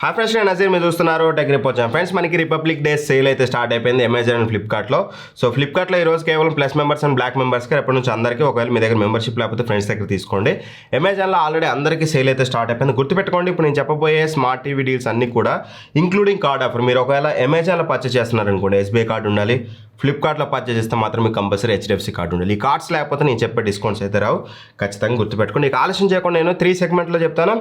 Hi friends, నేను నజీర్ మీరు చూస్తున్నారు టెక్ రిపోర్ట్. ఫ్రెండ్స్, మనకి రిపబ్లిక్ డే సేల్ అయితే స్టార్ట్ అయిపోయింది అమెజాన్ అండ్ ఫ్లిప్కార్ట్లో. సో ఫ్లిప్కార్ట్లో ఈరోజు కేవలం ప్లస్ మెంబర్స్ అండ్ బ్లాక్ మెంబర్స్కి ఎప్పటి నుంచి అందరికీ, ఒకవేళ మీ దగ్గర మెంబర్షిప్ లేకపోతే ఫ్రెండ్స్ దగ్గర తీసుకోండి. అమెజాన్లో ఆల్రెడీ అందరికీ సేల్ అయితే స్టార్ట్ అయిపోయింది. గుర్తుపెట్టుకోండి, ఇప్పుడు నేను చెప్పబోయే స్మార్ట్ టీవీ డీల్స్ అన్నీ కూడా ఇంక్లూడింగ్ కార్డ్ ఆఫర్. మీరు ఒకవేళ అమెజాన్లో పర్చేస్ చేస్తున్నారనుకోండి, ఎస్బీఐ కార్డు ఉండాలి. ఫ్లిప్కార్ట్లో పర్చేస్ చేస్తే మాత్రం మీకు కంపల్సరీ హెచ్డిఎఫ్సి కార్డు ఉండాలి. ఈ కార్డ్స్ లేకపోతే నేను చెప్పే డిస్కౌంట్స్ అయితే రావు. ఖచ్చితంగా గుర్తుపెట్టుకోండి. ఇక ఆలస్యం చేయకుండా నేను 3 సెగ్మెంట్లో చెప్తాను.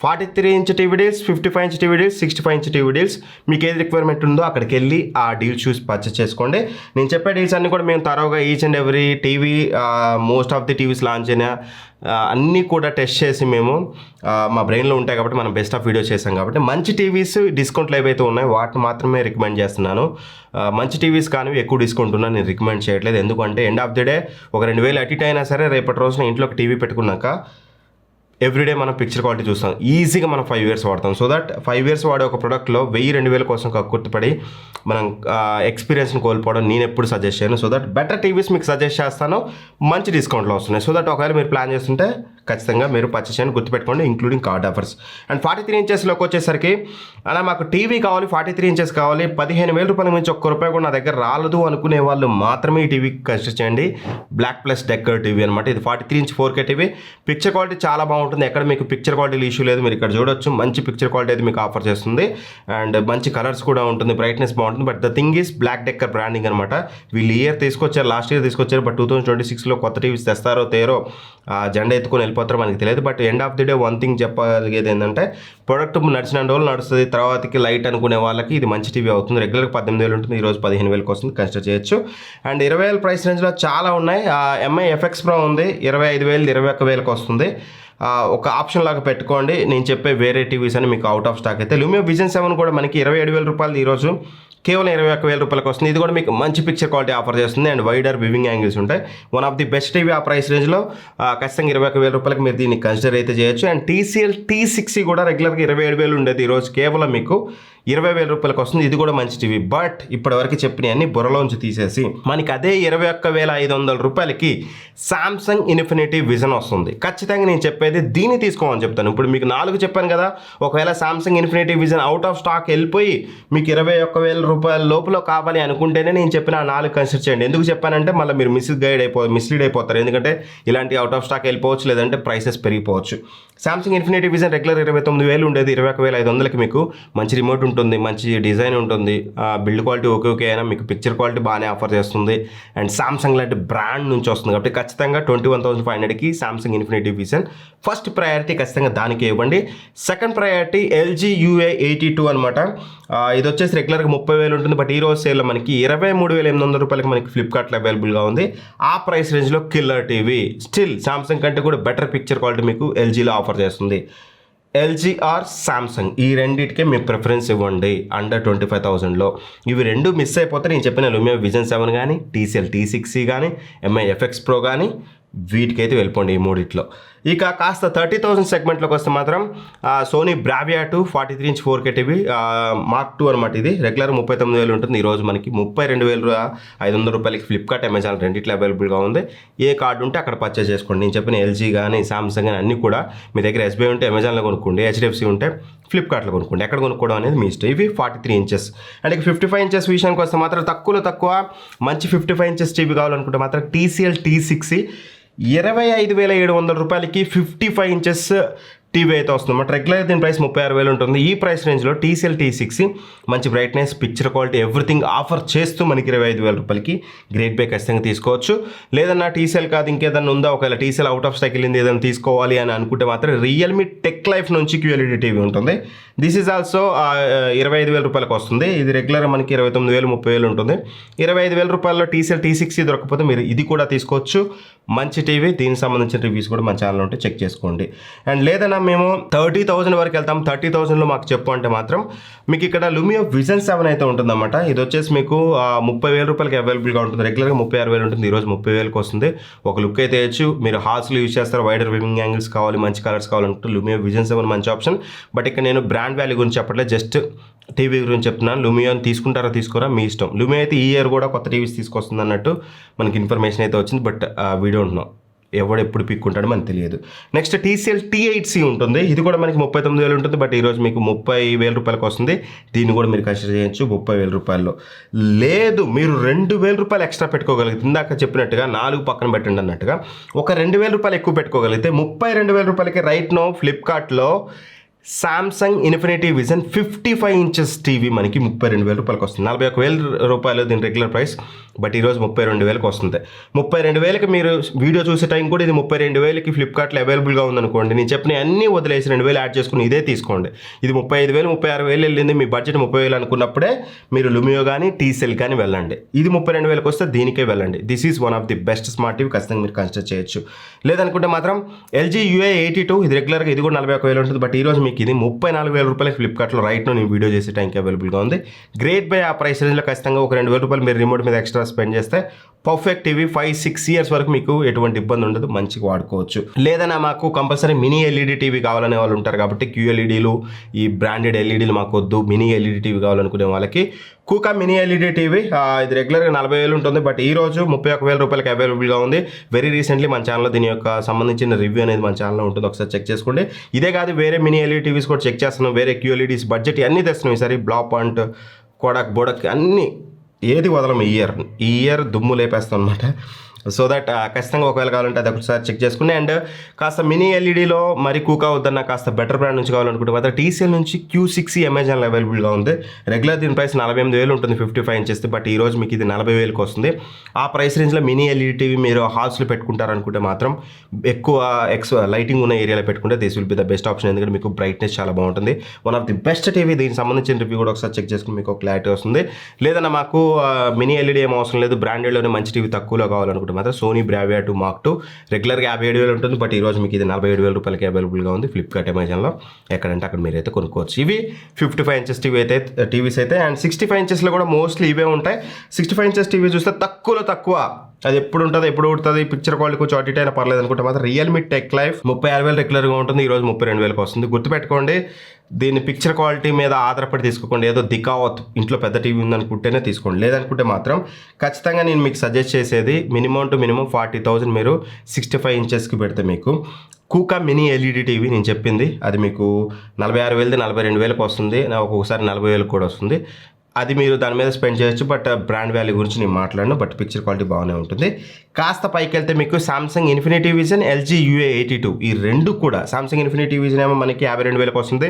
43 inch TV deals, 55 inch TV deals, 65 inch TV deals. మీకు ఏది రిక్వైర్మెంట్ ఉందో అక్కడికి వెళ్ళి ఆ డీల్ చూసి పర్చేస్ చేసుకోండి. నేను చెప్పే డీల్స్ అన్నీ కూడా మేము తరోగా each and every TV, most of the TVs launch అయినా అన్నీ కూడా టెస్ట్ చేసి మేము మా బ్రెయిన్లో ఉంటాయి కాబట్టి మనం బెస్ట్ ఆఫ్ వీడియోస్ చేసాం కాబట్టి మంచి టీవీస్ డిస్కౌంట్లు ఏవైతే ఉన్నాయో వాటిని మాత్రమే రికమెండ్ చేస్తున్నాను. మంచి టీవీస్ కానీ ఎక్కువ డిస్కౌంట్ ఉన్నా నేను రికమెండ్ చేయట్లేదు. ఎందుకంటే ఎండ్ ఆఫ్ ది డే ఒక 2000 అటు ఇటు అయినా సరే రేపటి రోజున ఇంట్లో ఒక టీవీ పెట్టుకున్నాక ఎవ్రీడే మనం పిక్చర్ క్వాలిటీ చూస్తాం. ఈజీగా మనం 5 years వాడతాం. సో దట్ 5 years వాడే ఒక ప్రోడక్ట్లో 1000-2000 కోసం కక్కుర్తిపడి మనం ఎక్స్పీరియన్స్ని కోల్పోవడం నేను ఎప్పుడు సజెస్ట్ చేయను. సో దట్ బెటర్ టీవీస్ మీకు సజెస్ట్ చేస్తాను, మంచి డిస్కౌంట్లో వస్తున్నాయి. సో దట్ ఒకవేళ మీరు ప్లాన్ చేస్తుంటే ఖచ్చితంగా మీరు పర్చేస్ చేయండి. గుర్తుపెట్టుకోండి, ఇంక్లూడింగ్ కార్డ్ ఆఫర్స్. అండ్ 43 ఇంచెస్లోకి వచ్చేసరికి అలా మాకు టీవీ కావాలి, 43 ఇంచెస్ కావాలి, 15,000 రూపాయల నుంచి ₹1 కూడా నా దగ్గర రాలేదు అనుకునే వాళ్ళు మాత్రమే ఈ టీవీ కన్సిడర్ చేయండి. బ్లాక్ ప్లస్ డెక్కర్ టీవీ అనమాట. ఇది 43 inch 4K TV. Picture quality చాలా బాగుంటుంది. ఎక్కడ మీకు పిక్చర్ క్వాలిటీ ఇష్యూ లేదు. మీరు ఇక్కడ చూడొచ్చు, మంచి పిక్చర్ క్వాలిటీ అయితే మీకు ఆఫర్ చేస్తుంది. అండ్ మంచి కలర్స్ కూడా ఉంటుంది, బ్రైట్నెస్ బాగుంటుంది. But the thing is Black Decker branding అనమాట. వీళ్ళు ఇయర్ తీసుకొచ్చారు, లాస్ట్ ఇయర్ తీసుకొచ్చారు. బట్ 2026లో కొత్త టీవీస్ తెస్తారో తేరో జెండా ఎత్తుకొని వెళ్ళిపోతారో మనకి తెలియదు. But end of the day one thing చెప్పగలిగేది ఏంటంటే, ప్రొడక్ట్ నడిచిన రోజులు నడుస్తుంది, తర్వాతకి లైట్ అనుకునే వాళ్ళకి ఇది మంచి టీవీ అవుతుంది. రెగ్యులర్గా 18,000 ఉంటుంది, ఈరోజు 15,000 వస్తుంది, కన్సిడర్ చేయొచ్చు. అండ్ 20,000 ప్రైస్ రేంజ్లో చాలా ఉన్నాయి. ఎంఐ ఎఫ్ఎక్స్ ప్రో ఉంది, 25,000 21,000కి వస్తుంది. ఒక ఆప్షన్ లాగా పెట్టుకోండి. నేను చెప్పే వేరే టీవీస్ అని మీకు అవుట్ ఆఫ్ స్టాక్ అయితే లూమియో విజన్ 7 కూడా మనకి 27,000 రూపాయలు ఈరోజు కేవలం 21,000 రూపాయలకు వస్తుంది. ఇది కూడా మీకు మంచి పిక్చర్ క్వాలిటీ ఆఫర్ చేస్తుంది. అండ్ వైడర్ వివింగ్ యాంగిల్స్ ఉంటాయి. One of the best TV ఆ ప్రైస్ రేంజ్లో. ఖచ్చితంగా 21,000 రూపాయలకి మీరు దీన్ని కన్సిడర్ అయితే చేయొచ్చు. అండ్ TCL T60 కూడా రెగ్యులర్గా 27,000 ఉండేది, ఈరోజు కేవలం మీకు 20,000 రూపాయలకు వస్తుంది. ఇది కూడా మంచి టీవీ. బట్ ఇప్పటివరకు చెప్పినవన్నీ బుర్రలోంచి తీసేసి మనకి అదే 21,500 రూపాయలకి సామ్సంగ్ ఇన్ఫినిటీ విజన్ వస్తుంది. ఖచ్చితంగా నేను చెప్పేది దీన్ని తీసుకోమని చెప్తాను. ఇప్పుడు మీకు 4 చెప్పాను కదా. ఒకవేళ Samsung Infinity vision out of stock వెళ్ళిపోయి మీకు 21,000 రూపాయల లోపల కావాలి అనుకుంటేనే నేను చెప్పిన 4 కన్సిడర్ చేయండి. ఎందుకు చెప్పానంటే మళ్ళీ మీరు మిస్లీడ్ అయిపోతారు. ఎందుకంటే ఇలాంటి అవుట్ ఆఫ్ స్టాక్ వెళ్ళిపోవచ్చు, లేదంటే ప్రైసెస్ పెరిగిపోవచ్చు. సామ్సంగ్ ఇన్ఫినిటీ విజన్ రెగ్యులర్ 29,000 ఉండేది, 21,500కి మీకు మంచి రిమోట్ ఉంటుంది, మంచి డిజైన్ ఉంటుంది, బిల్డ్ క్వాలిటీ ఓకే అయినా మీకు పిక్చర్ క్వాలిటీ బాగానే ఆఫర్ చేస్తుంది. అండ్ సామ్సంగ్ లాంటి బ్రాండ్ నుంచి వస్తుంది కాబట్టి ఖచ్చితంగా 21,500కి Samsung Infinity Vision first priority ఖచ్చితంగా దానికి ఇవ్వండి. సెకండ్ ప్రయారిటీ LG UA82 అనమాట. ఇది వచ్చేసి రెగ్యులర్గా 30,000 ఉంటుంది. బట్ ఈ రోజు సేల్లో మనకి 23,800 రూపాయలకి మనకి ఫ్లిప్కార్ట్లో అవైలబుల్గా ఉంది. ఆ ప్రైస్ రేంజ్లో కిల్లర్ టీవీ. స్టిల్ సామ్సంగ్ కంటే కూడా బెటర్ పిక్చర్ క్వాలిటీ మీకు LGలో ఆఫర్ చేస్తుంది. LG ఆర్ సామ్సంగ్, ఈ రెండింటికే మీ ప్రిఫరెన్స్ ఇవ్వండి అండర్ 25,000లో. ఇవి రెండు మిస్ అయిపోతే నేను చెప్పిన లూమియో విజన్ 7 కానీ, TCL T60 కానీ, MI FX Pro కానీ వీటికైతే వెళ్ళిపోండి ఈ మూడిట్లో. ఇక కాస్త 30,000 సెగ్మెంట్లోకి వస్తే మాత్రం Sony Bravia 2 43 inch 4K TV mark 2 అనమాట. ఇది రెగ్యులర్ 39,000 ఉంటుంది, ఈరోజు మనకి 32,500 రూపాయలకి ఫ్లిప్కార్ట్, అమెజాన్ రెండిట్లో అవైలబుల్గా ఉంది. ఏ కార్డు ఉంటే అక్కడ పర్చేస్ చేసుకోండి. నేను చెప్పిన LG కానీ సామ్సంగ్ కానీ అన్నీ కూడా మీ దగ్గర SBI ఉంటే అమెజాన్లో కొనుక్కోండి, HDFC ఉంటే ఫ్లిప్కార్ట్లో కొనుక్కోండి. ఎక్కడ కొనుక్కోవడం అనేది మీ ఇష్టం. ఇవి 43 ఇంచెస్. అండ్ ఇక 55 ఇంచెస్ విషయానికి వస్తే మాత్రం తక్కువ మంచి 55 ఇంచెస్ టీవీ కావాలనుకుంటే మాత్రం TCL T60 25,700 రూపాయలకి 55 ఇంచెస్ టీవీ అయితే వస్తుంది అన్నమాట. రెగ్యులర్ దీని ప్రైస్ 36,000 ఉంటుంది. ఈ ప్రైస్ రేంజ్లో TCL T60 మంచి brightness, picture quality, everything offer చేస్తూ మనకి 25,000 రూపాయలకి గ్రేట్ బై ఖచ్చితంగా తీసుకోవచ్చు. లేదన్నా TCL కాదు ఇంకేదన్నా ఉందా, ఒకవేళ TCL అవుట్ ఆఫ్ స్టాక్ వెళ్ళింది ఏదైనా తీసుకోవాలి అని అనుకుంటే మాత్రం రియల్మీ టెక్ లైఫ్ నుంచి QLED టీవీ ఉంటుంది. దిస్ ఈజ్ ఆల్సో 25,000 రూపాయలకు వస్తుంది. ఇది రెగ్యులర్ మనకి 29,000 30,000 ఉంటుంది. 25,000 రూపాయల్లో TCL T60 దొరకకపోతే మీరు ఇది కూడా తీసుకోవచ్చు. మంచి టీవీ, దీనికి సంబంధించిన రివ్యూస్ కూడా మన ఛానల్ ఉంటే చెక్ చేసుకోండి. అండ్ లేదన్నా మేము 30,000 వరకు వెళ్తాం, 30,000లో మాకు చెప్పు అంటే మాత్రం మీకు ఇక్కడ లూమియో విజన్ 7 అయితే ఉంటుందన్నమాట. ఇది వచ్చేసి మీకు 30,000 రూపాయలకి అవైలబుల్గా ఉంటుంది. రెగ్యులర్గా 36,000 ఉంటుంది, ఈరోజు 30,000కి వస్తుంది. ఒక లుక్ అయితే వేయచ్చు. మీరు హార్స్లో యూజ్ చేస్తారు, వైడర్ వివింగ్ యాంగిల్స్ కావాలి, మంచి కలర్స్ కావాలంటే లూమియో విజన్ 7 మంచి ఆప్షన్. బట్ ఇక్కడ నేను బ్రాండ్ వాల్యూ గురించి చెప్పట్లేదు, జస్ట్ టీవీ గురించి చెప్తున్నాను. లూమియోని తీసుకుంటారా తీసుకోరా మీ ఇష్టం. లూమియో అయితే ఈ ఇయర్ కూడా కొత్త టీవీస్ తీసుకొస్తుంది అన్నట్టు మనకి ఇన్ఫర్మేషన్ అయితే వచ్చింది. బట్ వీడియో ఉంటున్నాం ఎవడు ఎప్పుడు పిక్కుంటాడో మనకు తెలియదు. నెక్స్ట్ TCL T8C ఉంటుంది. ఇది కూడా మనకి 39,000 ఉంటుంది. బట్ ఈరోజు మీకు 30,000 రూపాయలకు వస్తుంది. దీన్ని కూడా మీరు కన్సిడర్ చేయొచ్చు 30,000 రూపాయల్లో. లేదు మీరు 2,000 రూపాయలు ఎక్స్ట్రా పెట్టుకోగలిగితే, ఇందాక చెప్పినట్టుగా 4 పక్కన పెట్టండి అన్నట్టుగా ఒక 2,000 రూపాయలు ఎక్కువ పెట్టుకోగలిగితే 32,000 రూపాయలకి రైట్ నో ఫ్లిప్కార్ట్లో Samsung Infinity vision 55 inches TV మనకి 32,000 రూపాయలకి వస్తుంది. 41,000 రూపాయలు దీని రెగ్యులర్ ప్రైస్. బట్ ఈరోజు 32,000కి వస్తుంది. 32,000కి మీరు వీడియో చూసే టైం కూడా ఇది 32,000కి ఫ్లిప్కార్ట్లో అవైలబుల్గా ఉందనుకోండి. నేను చెప్పిన అన్నీ వదిలేసి 2,000 యాడ్ చేసుకుని ఇదే తీసుకోండి. ఇది 35,000 36,000 వెళ్ళింది. మీ బడ్జెట్ 30,000 అనుకున్నప్పుడే మీరు లుమియో కానీ TCL కానీ వెళ్ళండి. ఇది 32,000కి వస్తే దీనికే వెళ్ళండి. This is one of the best smart TV. ఖచ్చితంగా మీరు కన్సిడర్ చేయొచ్చు. లేదనుకుంటే మాత్రం LG UA82 ఇది రెగ్యులర్గా ఇది కూడా 41,000 ఉంటుంది. బట్ ఈరోజు మీకు ఇది 34,000 రూపాయలకి ఫ్లిప్కార్ట్లో రైట్ నేను వీడియో చేసే టైంకి అవైలబుల్గా ఉంది. Great by. ఆ ప్రైస్ రేంజ్లో ఖచ్చితంగా ఒక 2,000 రూపాయలు మీరు రిమోట్ మీద ఎక్స్ట్రా స్పెండ్ చేస్తే పర్ఫెక్ట్ టీవీ 5-6 ఇయర్స్ వరకు మీకు ఎటువంటి ఇబ్బంది ఉండదు, మంచిగా వాడుకోవచ్చు. లేదన్నా మాకు కంపల్సరీ మినీ LED టీవీ కావాలనే వాళ్ళు ఉంటారు కాబట్టి QLEDలు ఈ బ్రాండెడ్ LEDలు మాకు వద్దు, మినీ LED టీవీ కావాలనుకునే వాళ్ళకి కూకా మినీ LED టీవీ ఇది రెగ్యులర్గా 40,000 ఉంటుంది. బట్ ఈ రోజు 31,000 రూపాయలకి అవైలబుల్గా ఉంది. వెరీ రీసెంట్లీ మన ఛానల్లో దీని యొక్క సంబంధించిన రివ్యూ అనేది మన ఛానల్లో ఉంటుంది, ఒకసారి చెక్ చేసుకోండి. ఇదే కాదు వేరే మినీ LED టీవీస్ కూడా చెక్ చేస్తున్నాం, వేరే QLEDs బడ్జెట్ అన్నీ తెస్తున్నాం ఈసారి. బ్లా పాయింట్ కోడాక్ బోడక్ అన్నీ ఏది వదలం ఈ ఇయర్ దుమ్ము లేపేస్తాం అనమాట. సో దట్ ఖచ్చితంగా ఒకవేళ కావాలంటే అది ఒకసారి చెక్ చేసుకుని. అండ్ కాస్త మినీ LEDలో మరి కూకా వద్దన్న కాస్త బెటర్ బ్రాండ్ నుంచి కావాలనుకుంటే మాత్రం TCL నుంచి Q6 అమెజాన్లో అవైలబుల్గా ఉంది. రెగ్యులర్ దీని ప్రైస్ 48,000 ఉంటుంది 55 ఇంచెస్. బట్ ఈ రోజు మీకు ఇది 40,000కి వస్తుంది. ఆ ప్రైస్ రేంజ్లో మినీ LED టీవీ మీరు హాల్స్లో పెట్టుకుంటారనుకుంటే మాత్రం ఎక్కువ లైటింగ్ ఉన్న ఏరియాలో పెట్టుకుంటే this will be the best option. ఎందుకంటే మీకు బ్రైట్నెస్ చాలా బాగుంటుంది. One of the best TV. దీనికి సంబంధించిన రివ్యూ కూడా ఒకసారి చెక్ చేసుకుని మీకు క్లారిటీ వస్తుంది. లేదన్నా మాకు మినీ LED ఏం అవసరం లేదు, బ్రాండెడ్లోనే మంచి టీవీ తక్కువలో కావాలనుకుంటే మాత్రం సోనీ బ్రావియా 2 Mark II రెగ్యులర్గా 57,000 ఉంటుంది. బట్ ఈరోజు మీకు ఇది 47,000 రూపాయలకి అవైలబుల్గా ఉంది ఫ్లిప్కార్ట్ అమెజాన్లో. ఎక్కడంటే అక్కడ మీరైతే కొనుక్కోవచ్చు. ఇవి 55 ఇంచెస్ టీవీస్ అయితే. అండ్ 65 ఇంచెస్లో కూడా మోస్ట్లీ ఇవే ఉంటాయి. 65 ఇంచెస్ టీవీ చూస్తే తక్కువ అది ఎప్పుడు ఉంటుంది ఎప్పుడు ఉంటుంది, పిక్చర్ క్వాలిటీ కొంచెం అటు ఇటు అయినా పర్లేదు అనుకుంటే మాత్రం రియల్మీ టెక్ లైఫ్ 36,000 రెగ్యులర్గా ఉంటుంది. ఈరోజు 32,000కి వస్తుంది. గుర్తుపెట్టుకోండి, దీన్ని పిక్చర్ క్వాలిటీ మీద ఆధారపడి తీసుకోండి. ఏదో దికావత్ ఇంట్లో పెద్ద టీవీ ఉందనుకుంటేనే తీసుకోండి. లేదనుకుంటే మాత్రం ఖచ్చితంగా నేను మీకు సజెస్ట్ చేసేది మినిమం టు మినిమం 40,000 మీరు 65 ఇంచెస్కి పెడితే మీకు కూకా మినీ LED టీవీ నేను చెప్పింది అది మీకు 46,000 42,000కి వస్తుంది. ఒక్కొక్కసారి 40,000 కూడా వస్తుంది. అది మీరు దాని మీద స్పెండ్ చేయొచ్చు. బట్ బ్రాండ్ వాల్యూ గురించి నేను మాట్లాడను. బట్ పిక్చర్ క్వాలిటీ బాగానే ఉంటుంది. కాస్త పైకి వెళ్తే మీకు Samsung Infinity vision LG UA82 ఈ రెండు కూడా. సామ్సంగ్ ఇన్ఫినిటీ విజన్ ఏమో మనకి 52,000కి వస్తుంది.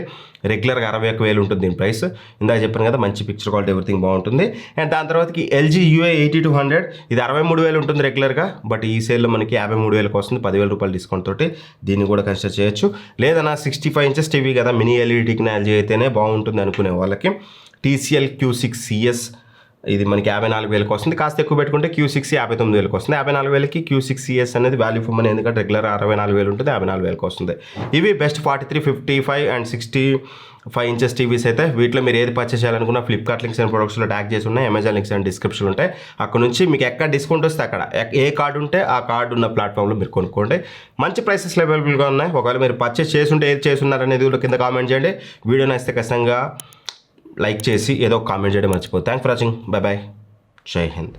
రెగ్యులర్గా 61,000 ఉంటుంది దీని ప్రైస్. ఇందాక చెప్పాను కదా, మంచి పిక్చర్ క్వాలిటీ ఎవ్రీథింగ్ బాగుంటుంది. అండ్ దాని తర్వాతకి LG UA8200 ఇది 63,000 ఉంటుంది రెగ్యులర్గా. బట్ ఈ సేల్లో మనకి 53,000కి వస్తుంది. 10,000 రూపాయలు డిస్కౌంట్ తోటి దీన్ని కూడా కన్సిడర్ చేయొచ్చు. లేదన్నా 65 ఇంచెస్ టీవీ కదా, మినీ LED టెక్నాలజీ అయితేనే బాగుంటుంది అనుకునే వాళ్ళకి TCL Q6 CS ఇది మనకి 54,000కి వస్తుంది. కాస్త ఎక్కువ పెట్టుకుంటే Q6 59,000కి వస్తుంది. 54,000కి Q6 CS అనేది వాల్యూ ఫర్ మనీ. ఎందుకంటే రెగ్యులర్ 64,000 ఉంటుంది, 54,000కి వస్తుంది. ఇవి బెస్ట్ 43, 55 అండ్ 65 ఇంచెస్ టీవీస్ అయితే. వీటిలో మీరు ఏది పర్చేస్ చేయాలనుకున్నా ఫ్లిప్కార్ట్ లింక్స్ అండ్ ప్రొడక్ట్స్లో ట్యాగ్ చేసి ఉన్నాయి, అమెజాన్ లింక్స్ అండ్ డిస్క్రిప్షన్ ఉంటాయి. అక్కడ నుంచి మీకు ఎక్కడ డిస్కౌంట్ వస్తే అక్కడ ఏ కార్డు ఉంటే ఆ కార్డు ఉన్న ప్లాట్ఫామ్లో మీరు కొనుక్కోండి. మంచి ప్రైసెస్లో అవైలబుల్గా ఉన్నాయి. ఒకవేళ మీరు పర్చేస్ చేసుంటే ఏది చేస్తున్నారనేది కూడా కింద కామెంట్ చేయండి. వీడియో నచ్చితే ఖచ్చితంగా లైక్ చేసి ఏదో కామెంట్ చేయడం మర్చిపోదు. Thanks for watching. Bye bye. జై హింద్.